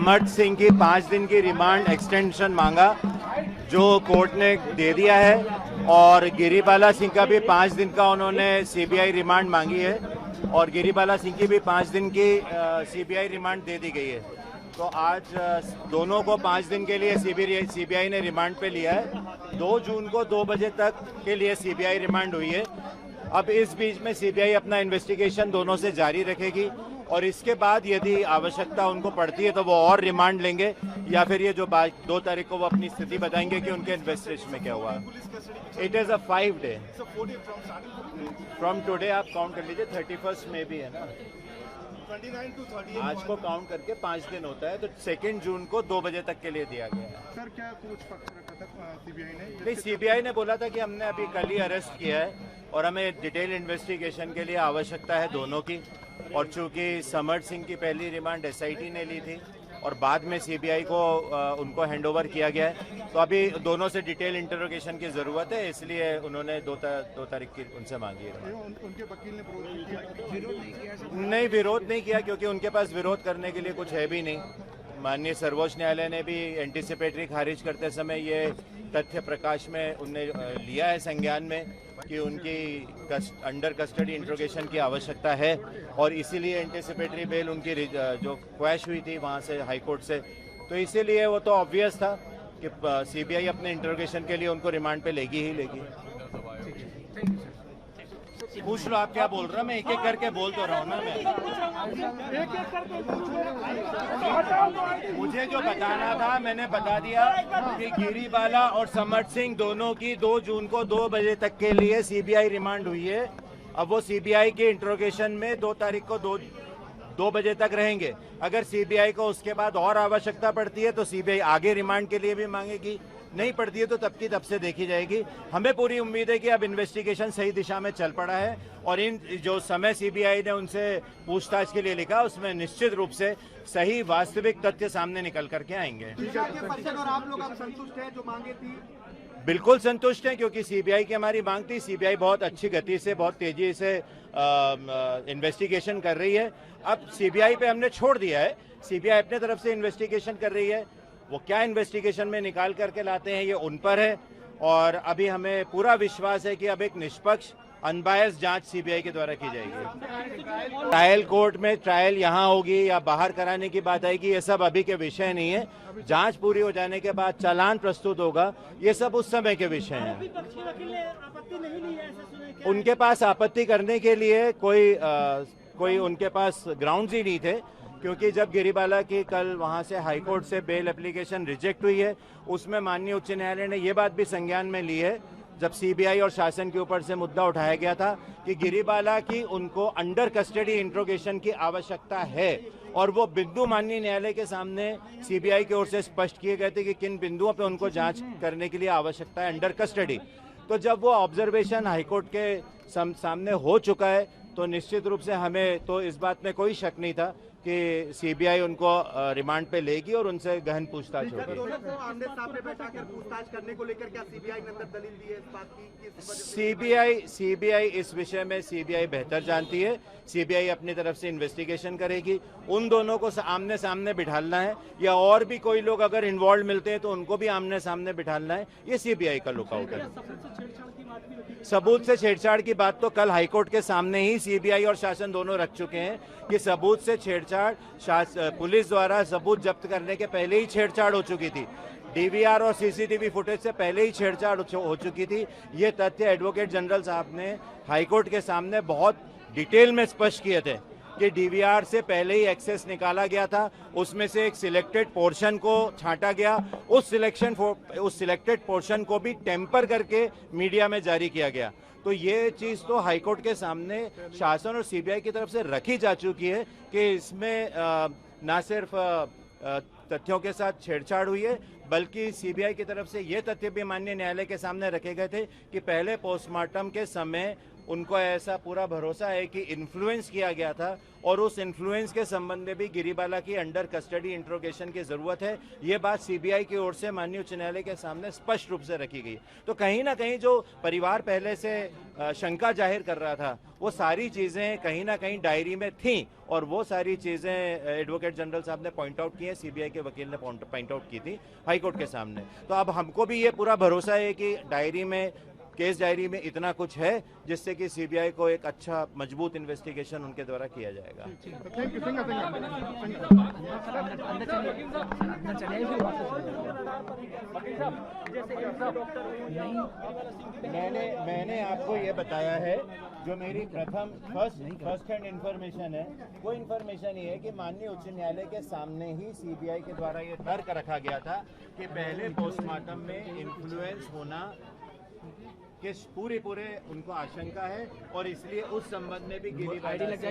समर्थ सिंह की 5 दिन की रिमांड एक्सटेंशन मांगा, जो कोर्ट ने दे दिया है, और गिरिबाला सिंह का भी 5 दिन का उन्होंने सीबीआई रिमांड मांगी है, और गिरिबाला सिंह की भी 5 दिन की सीबीआई रिमांड दे दी गई है। तो आज दोनों को 5 दिन के लिए सीबीआई ने रिमांड पे लिया है। 2 जून को 2 बजे तक के लिए सीबीआई रिमांड हुई है। अब इस बीच में सीबीआई अपना इन्वेस्टिगेशन दोनों से जारी रखेगी, और इसके बाद यदि आवश्यकता उनको पड़ती है तो वो और रिमांड लेंगे, या फिर ये जो 2 तारीख को वो अपनी स्थिति बताएंगे कि उनके इन्वेस्टिगेशन में क्या हुआ। It is a 5 day from today. आप काउंट कर लीजिए, 31 में भी है ना, 29 to 30 आज को काउंट करके 5 दिन होता है, तो 2 जून को 2 बजे तक के लिए दिया गया है। सर क्या कुछ पक्ष रखा था सीबीआई ने? नहीं, सीबीआई ने बोला था कि हमने अभी कल ही अरेस्ट किया है और हमें डिटेल इन्वेस्टिगेशन के लिए आवश्यकता है दोनों की, और चूंकि समर्थ सिंह की पहली रिमांड एसआईटी ने ली थी और बाद में सीबीआई को उनको हैंडओवर किया गया है, तो अभी दोनों से डिटेल इंटरोगेशन की ज़रूरत है, इसलिए उन्होंने 2 तारीख की उनसे मांगी है। उनके वकील ने विरोध नहीं किया? नहीं, विरोध नहीं किया, क्योंकि उनके पास विरोध करने के लिए कुछ है भी नहीं। माननीय सर्वोच्च न्यायालय ने भी एंटीसिपेटरी खारिज करते समय ये तथ्य प्रकाश में उनने लिया है संज्ञान में कि उनकी अंडर कस्टडी इंट्रोगेशन की आवश्यकता है, और इसीलिए एंटीसिपेटरी बेल उनकी जो ख्वाहिश हुई थी वहाँ से हाईकोर्ट से, तो इसीलिए वो तो ऑब्वियस था कि सीबीआई अपने इंट्रोगेशन के लिए उनको रिमांड पे लेगी ही लेगी। पूछ लो आप क्या बोल रहे हो, मैं एक एक करके बोल तो रहा हूँ ना। मैं मुझे जो बताना था मैंने बता दिया कि गिरिबाला और समर्थ सिंह दोनों की 2 जून को 2 बजे तक के लिए सीबीआई रिमांड हुई है। अब वो सीबीआई के इंट्रोगेशन में 2 तारीख को 2 बजे तक रहेंगे। अगर सीबीआई को उसके बाद और आवश्यकता पड़ती है तो सीबीआई आगे रिमांड के लिए भी मांगेगी, नहीं पड़ती है तो तब की तब से देखी जाएगी। हमें पूरी उम्मीद है कि अब इन्वेस्टिगेशन सही दिशा में चल पड़ा है, और इन जो समय सीबीआई ने उनसे पूछताछ के लिए लिखा उसमें निश्चित रूप से सही वास्तविक तथ्य सामने निकल करके आएंगे। और आप लोग संतुष्ट हैं जो मांगे थी? बिल्कुल संतुष्ट हैं, क्योंकि सीबीआई की हमारी मांग थी। सीबीआई बहुत अच्छी गति से, बहुत तेजी से इन्वेस्टिगेशन कर रही है। अब सीबीआई पे हमने छोड़ दिया है, सीबीआई अपने तरफ से इन्वेस्टिगेशन कर रही है। वो क्या इन्वेस्टिगेशन में निकाल करके लाते हैं ये उन पर है, और अभी हमें पूरा विश्वास है कि अब एक निष्पक्ष अनबायस जांच सीबीआई के द्वारा की जाएगी। ट्रायल कोर्ट में ट्रायल यहाँ होगी या बाहर कराने की बात आएगी, ये सब अभी के विषय नहीं है। जांच पूरी हो जाने के बाद चालान प्रस्तुत होगा, ये सब उस समय के विषय हैं। उनके पास आपत्ति करने के लिए कोई उनके पास ग्राउंड्स ही नहीं थे, क्योंकि जब गिरिबाला की कल वहां से हाईकोर्ट से बेल एप्लीकेशन रिजेक्ट हुई है, उसमें माननीय उच्च न्यायालय ने ये बात भी संज्ञान में ली है, जब सीबीआई और शासन के ऊपर से मुद्दा उठाया गया था कि गिरिबाला की उनको अंडर कस्टडी इंट्रोगेशन की आवश्यकता है, और वो बिंदु माननीय न्यायालय के सामने सीबीआई की ओर से स्पष्ट किए गए थे कि किन बिंदुओं पे उनको जांच करने के लिए आवश्यकता है अंडर कस्टडी। तो जब वो ऑब्जर्वेशन हाईकोर्ट के सामने हो चुका है, तो निश्चित रूप से हमें तो इस बात में कोई शक नहीं था कि सीबीआई उनको रिमांड पे लेगी और उनसे गहन पूछताछ होगी। पूछताछ करने को लेकर क्या सीबीआई ने अंदर दलील दी है इस बात की? सीबीआई इस विषय में सीबीआई बेहतर जानती है। सीबीआई अपनी तरफ से इन्वेस्टिगेशन करेगी। उन दोनों को आमने सामने बिठालना है, या और भी कोई लोग अगर इन्वॉल्व मिलते हैं तो उनको भी आमने सामने बिठालना है, ये सीबीआई का लुकआउट है। सबूत से छेड़छाड़ की बात तो कल हाईकोर्ट के सामने ही सीबीआई और शासन दोनों रख चुके हैं कि सबूत से छेड़छाड़ पुलिस द्वारा सबूत जब्त करने के पहले ही छेड़छाड़ हो चुकी थी। डीवीआर और सीसीटीवी फुटेज से पहले ही छेड़छाड़ हो चुकी थी। ये तथ्य एडवोकेट जनरल साहब ने हाईकोर्ट के सामने बहुत डिटेल में स्पष्ट किए थे कि डीवीआर से पहले ही एक्सेस निकाला गया था, उसमें से एक सिलेक्टेड पोर्शन को छांटा गया, उस सिलेक्टेड पोर्शन को भी टेम्पर करके मीडिया में जारी किया गया। तो ये चीज़ तो हाईकोर्ट के सामने शासन और सीबीआई की तरफ से रखी जा चुकी है कि इसमें ना सिर्फ तथ्यों के साथ छेड़छाड़ हुई है, बल्कि सीबीआई की तरफ से ये तथ्य भी माननीय न्यायालय के सामने रखे गए थे कि पहले पोस्टमार्टम के समय उनको ऐसा पूरा भरोसा है कि इन्फ्लुएंस किया गया था और उस इन्फ्लुएंस के संबंध में भी गिरिबाला की अंडर कस्टडी इंट्रोगेशन की जरूरत है। ये बात सीबीआई की ओर से माननीय उच्च न्यायालय के सामने स्पष्ट रूप से रखी गई। तो कहीं ना कहीं जो परिवार पहले से शंका जाहिर कर रहा था, वो सारी चीजें कहीं ना कहीं डायरी में थी और वो सारी चीजें एडवोकेट जनरल साहब ने पॉइंट आउट की है, सीबीआई के वकील ने पॉइंट आउट की थी हाईकोर्ट के सामने। तो अब हमको भी ये पूरा भरोसा है कि डायरी में, केस डायरी में इतना कुछ है जिससे कि सीबीआई को एक अच्छा मजबूत इन्वेस्टिगेशन उनके द्वारा किया जाएगा। मैंने आपको ये बताया है, जो मेरी फर्स्ट हैंड इंफॉर्मेशन है, वो इंफॉर्मेशन ये है कि माननीय उच्च न्यायालय के सामने ही सीबीआई के द्वारा ये तर्क रखा गया था कि पहले पोस्टमार्टम में इन्फ्लुएंस होना कि पूरे उनको आशंका है और इसलिए उस संबंध में भी गिरिबाला से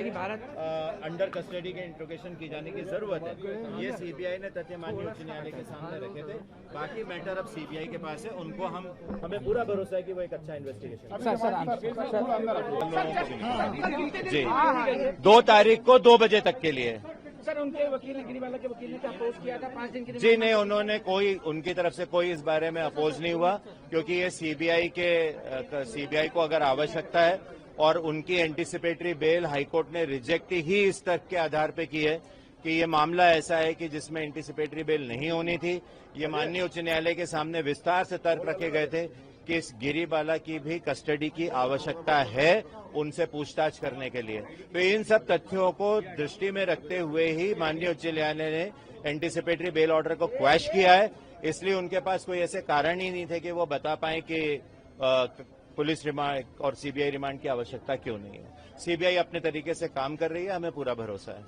अंडर कस्टडी के इंट्रोगेशन की जाने की जरूरत है। ये सीबीआई ने तथ्य माननीय उच्च न्यायालय के सामने रखे थे। बाकी मैटर अब सीबीआई के पास है, उनको हमें पूरा भरोसा है कि वो एक अच्छा इन्वेस्टिगेशन। जी, 2 तारीख को 2 बजे तक के लिए। सर, उनके वकील ने, गिरिबाला के वकील ने क्या अपोज किया था 5 दिन के लिए? जी नहीं, उन्होंने उनकी तरफ से कोई इस बारे में अपोज नहीं हुआ, क्योंकि ये सीबीआई को अगर आवश्यकता है और उनकी एंटीसिपेटरी बेल हाईकोर्ट ने रिजेक्ट ही इस तर्क के आधार पे की है कि ये मामला ऐसा है कि जिसमें एंटीसिपेटरी बेल नहीं होनी थी। ये माननीय उच्च न्यायालय के सामने विस्तार से तर्क रखे गए थे कि इस गिरिबाला की भी कस्टडी की आवश्यकता है उनसे पूछताछ करने के लिए। तो इन सब तथ्यों को दृष्टि में रखते हुए ही माननीय उच्च न्यायालय ने एंटीसिपेटरी बेल ऑर्डर को क्वैश किया है। इसलिए उनके पास कोई ऐसे कारण ही नहीं थे कि वो बता पाए कि पुलिस रिमांड और सीबीआई रिमांड की आवश्यकता क्यों नहीं है। सीबीआई अपने तरीके से काम कर रही है, हमें पूरा भरोसा है।